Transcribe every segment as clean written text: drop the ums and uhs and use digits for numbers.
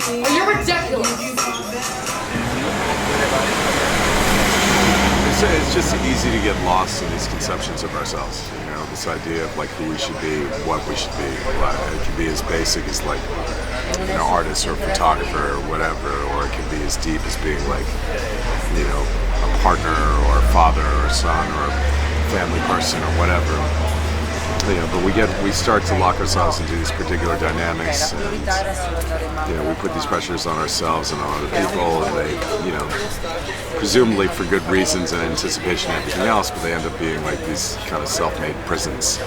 Oh, you're ridiculous. It's just easy to get lost in these conceptions of ourselves. You know, this idea of like who we should be, what we should be. It can be as basic as like an artist or a photographer or whatever, or it can be as deep as being like, you know, a partner or a father or a son or a family person or whatever. You know, but we start to lock ourselves into these particular dynamics, and you know, we put these pressures on ourselves and on other people, and they, you know, presumably for good reasons and anticipation and everything else, but they end up being like these kind of self-made prisons.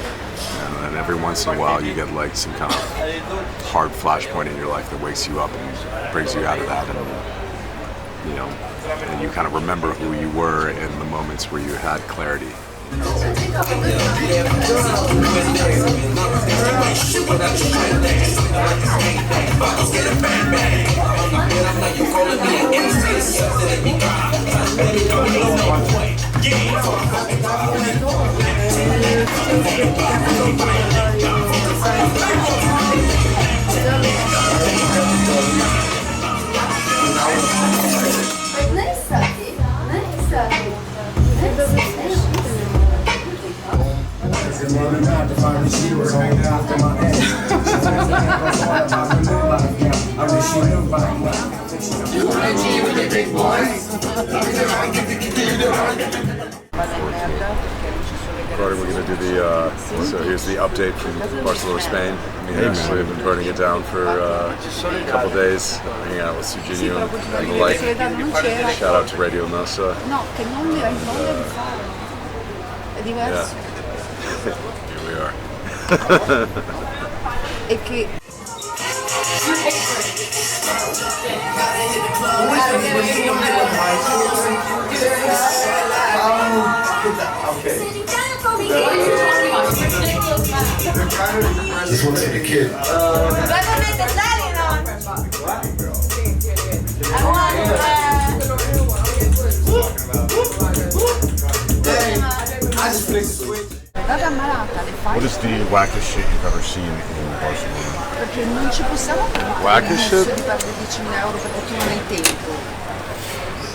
And every once in a while, you get like some kind of hard flashpoint in your life that wakes you up and brings you out of that, and you know, and you kind of remember who you were in the moments where you had clarity. Carter, we're going to do the, so here's the update from Barcelona, Spain. We actually have been burning it down for a couple days, hanging out with Serginho and the like. Shout out to Radio Nossa. Yeah. Here we are. This one's for the kid. What is the wackest shit you've ever seen in Barcelona? Wackest shit?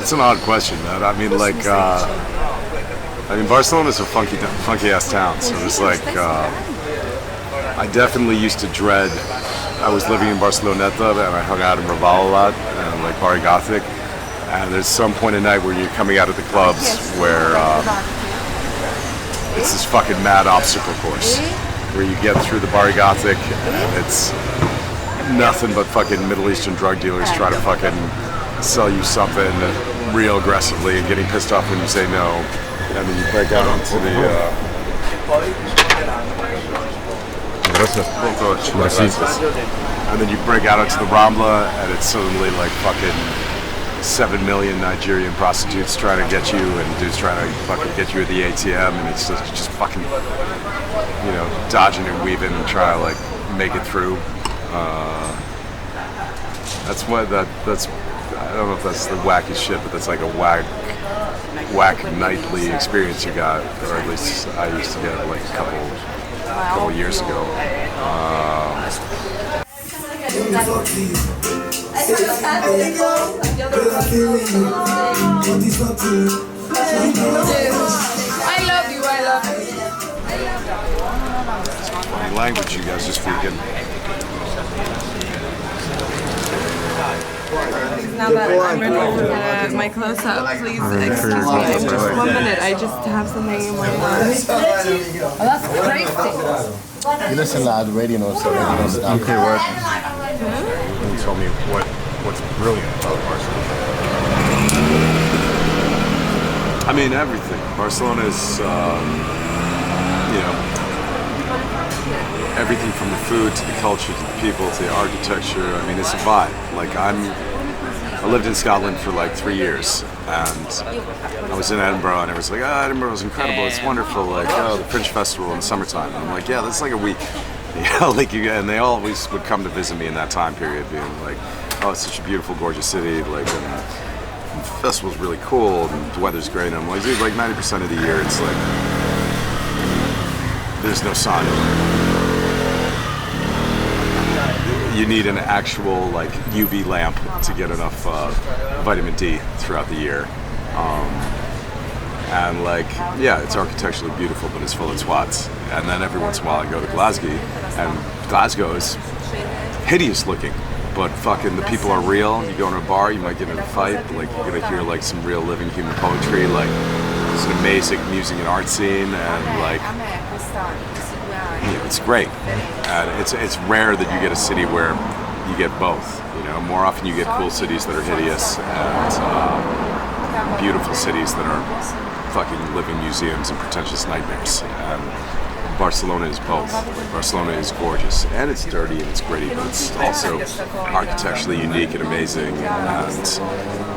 It's an odd question, man. I mean, like, Barcelona's a funky ass town. So it's like, I definitely used to dread. I was living in Barceloneta and I hung out in Raval a lot, and like Barca Gothic. And there's some point at night where you're coming out of the clubs where it's this fucking mad obstacle course where you get through the Barca Gothic and it's nothing but fucking Middle Eastern drug dealers trying to fucking sell you something real aggressively and getting pissed off when you say no, and then you break out onto the and then you break out onto the Rambla and it's suddenly like fucking 7 million Nigerian prostitutes trying to get you, and dudes trying to fucking get you at the ATM, and it's just fucking, you know, dodging and weaving and trying to like make it through. That's I don't know if that's the wackest shit, but that's like a whack nightly experience you got, or at least I used to get like a couple years ago. I love you. Funny language you guys are speaking. Now that I'm ready for my close-up, please excuse me. Just 1 minute. I just have something in my mouth. Oh, that's crazy. You listen to Radio Nossa. Okay, what? Can you tell me what's brilliant about Barcelona? I mean, everything. Barcelona is, you know, everything from the food to the culture to the people to the architecture. I mean, it's a vibe. Like I lived in Scotland for like 3 years, and I was in Edinburgh, and everyone's like, Edinburgh was incredible, it's wonderful, like, the Fringe Festival in the summertime. And I'm like, yeah, that's like a week. You know, like, and they always would come to visit me in that time period, being like, oh, it's such a beautiful, gorgeous city, like, and the festival's really cool, and the weather's great. And I'm like, dude, like 90% of the year, it's like, there's no sun. you need an actual like UV lamp to get enough vitamin D throughout the year. And like, yeah, it's architecturally beautiful, but it's full of twats. And then every once in a while I go to Glasgow, and Glasgow is hideous looking, but fucking the people are real. You go in a bar, you might get in a fight, but like you're gonna hear like some real living human poetry. Like it's an amazing music and art scene, and like, you know, it's great. And it's rare that you get a city where you get both. You know, more often you get cool cities that are hideous and beautiful cities that are fucking living museums and pretentious nightmares. And Barcelona is both. Like, Barcelona is gorgeous, and it's dirty and it's gritty, but it's also architecturally unique and amazing. And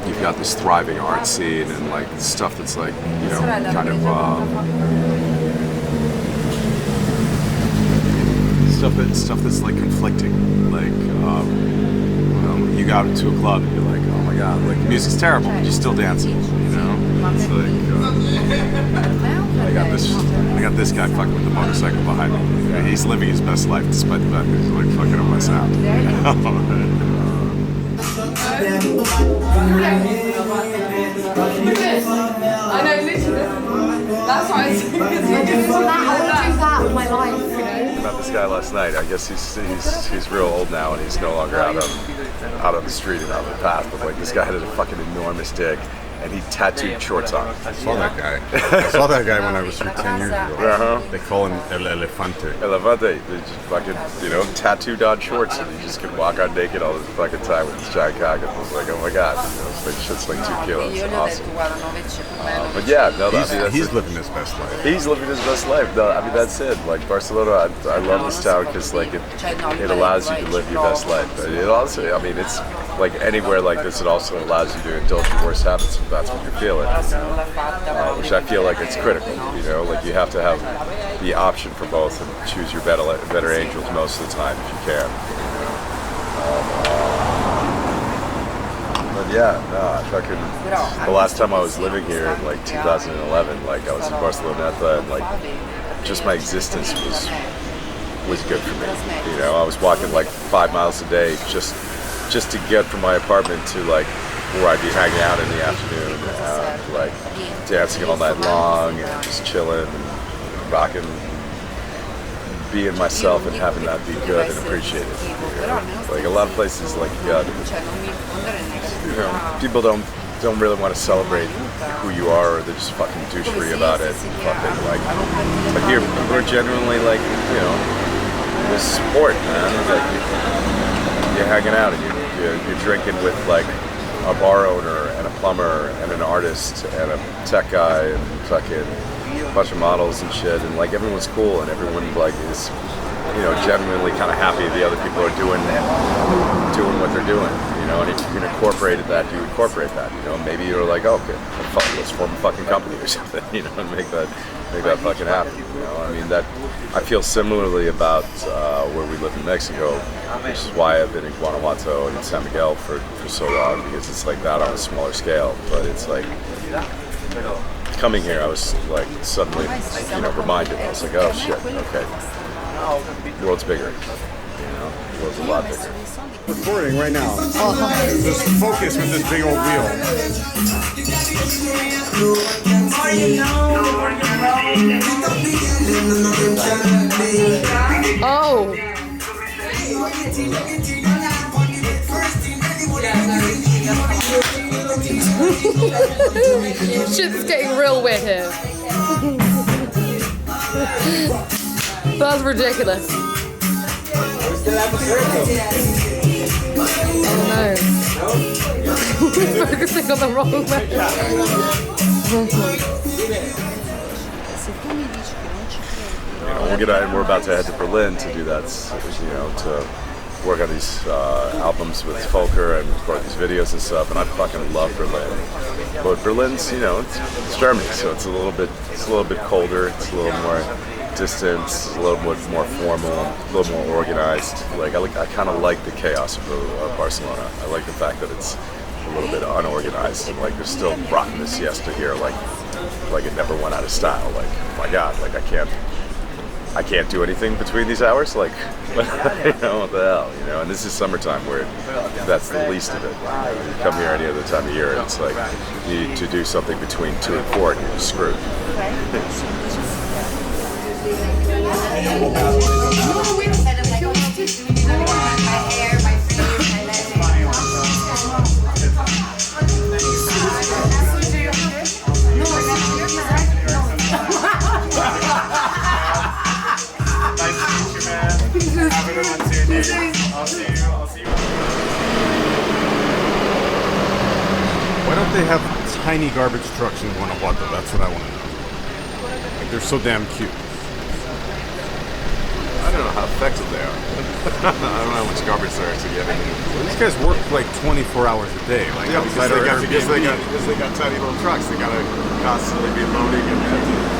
you've got this thriving art scene and like stuff that's like, you know, kind of stuff that's like conflicting. Like, you know, you go out to a club and you're like, oh my god, like the music's terrible, but you're still dancing. You know, it's like I got this guy fucking with the motorcycle behind me. He's living his best life despite the fact that he's like fucking up my sound. I know, literally. That's why I do that in my life, you know. I met this guy last night. I guess he's real old now and he's no longer out on the street and out on the path. But like this guy had a fucking enormous dick. And he tattooed shorts on. I saw that guy. I saw that guy when I was here 10 years ago. They call him El Elefante. Elefante. They just fucking, you know, tattooed on shorts, and he just could walk on naked all the fucking time with his giant cock. And I was like, oh my god, you know, it's like shit's like 2 kilos. Awesome. But yeah, no, he's living his best life. He's living his best life. No, I mean that's it. Like Barcelona, I love this town because like it allows you to live your best life. But it also, I mean, it's like anywhere like this, it also allows you to indulge your worst habits. That's what you're feeling, which I feel like it's critical. You know, like you have to have the option for both and choose your better angels most of the time if you can. But yeah, no, fucking. The last time I was living here in like 2011, like I was in Barcelona, and like just my existence was good for me. You know, I was walking like 5 miles a day just to get from my apartment to like where I'd be hanging out in the afternoon, like dancing all night long and just chilling and rocking, being myself and having that be good and appreciated. You know? Like a lot of places, like you know, people don't really want to celebrate who you are, or they're just fucking douchery about it. Fucking like, but here people are genuinely like, you know, this sport, man. Like you're hanging out and you're drinking with like a bar owner and a plumber and an artist and a tech guy and fucking a bunch of models and shit, and like everyone's cool and everyone like is, you know, genuinely kind of happy the other people are doing what they're doing, you know. And if you can incorporate that, you incorporate that, you know. Maybe you're like, oh, okay, let's form a fucking company or something, you know, and make that fucking happen, you know. I mean, that I feel similarly about where we live in Mexico, which is why I've been in Guanajuato and in San Miguel for so long, because it's like that on a smaller scale. But it's like coming here, I was like suddenly, you know, reminded. I was like, oh shit, okay, the world's bigger, you know, the world's a lot bigger. Recording right now. Just focus with this big old wheel. Oh. Shit's getting real weird here. That's ridiculous. Oh no. We're focusing on the wrong way. You know, we're about to head to Berlin to do that, you know, to work on these albums with Volker and record these videos and stuff, and I fucking love Berlin. But Berlin's, you know, it's Germany, so it's a little bit colder, it's a little more distant, it's a little bit more formal, a little more organized. Like I kind of like the chaos of Barcelona. I like the fact that it's a little bit unorganized, and like there's still rotten siesta here, like it never went out of style. Like, oh my god, like I can't I can't do anything between these hours. Like, what the hell, And this is summertime where that's the least of it. You come here any other time of year, and it's like you need to do something between 2 and 4, and you're screwed. Why don't they have tiny garbage trucks in Guanajuato? That's what I want to know. Like, they're so damn cute. I don't know how effective they are. I don't know how much garbage they're actually getting. Well, these guys work like 24 hours a day. Like, Yeah, because they got tiny little trucks. They gotta constantly be loading and emptying.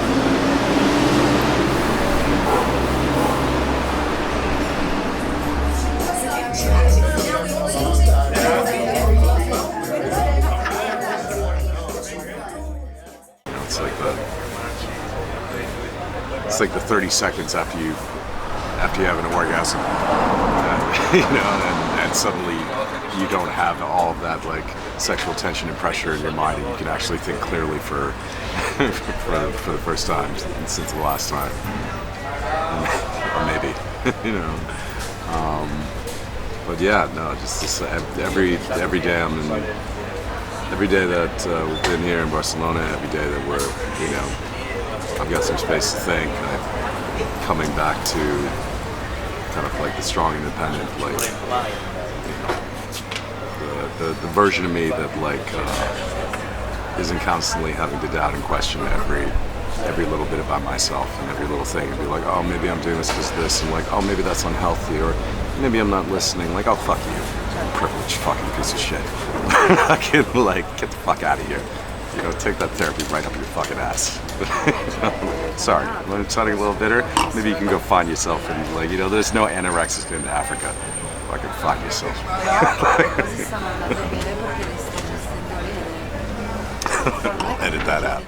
It's like the 30 seconds after you have an orgasm, and suddenly you don't have all of that like sexual tension and pressure in your mind, and you can actually think clearly for for the first time since the last time, or maybe, But yeah, no, just every day every day that we've been here in Barcelona, every day that I've got some space to think. I'm coming back to kind of like the strong, independent, like the version of me that like isn't constantly having to doubt and question every little bit about myself and every little thing, and be like, oh, maybe I'm doing this because this, and like, oh, maybe that's unhealthy, or maybe I'm not listening. Like, oh, fuck you, privileged fucking piece of shit. I can like get the fuck out of here. Take that therapy right up your fucking ass. Sorry, I'm sounding a little bitter. Maybe you can go find yourself and there's no anorexics in Africa. Fucking find yourself. Edit that out.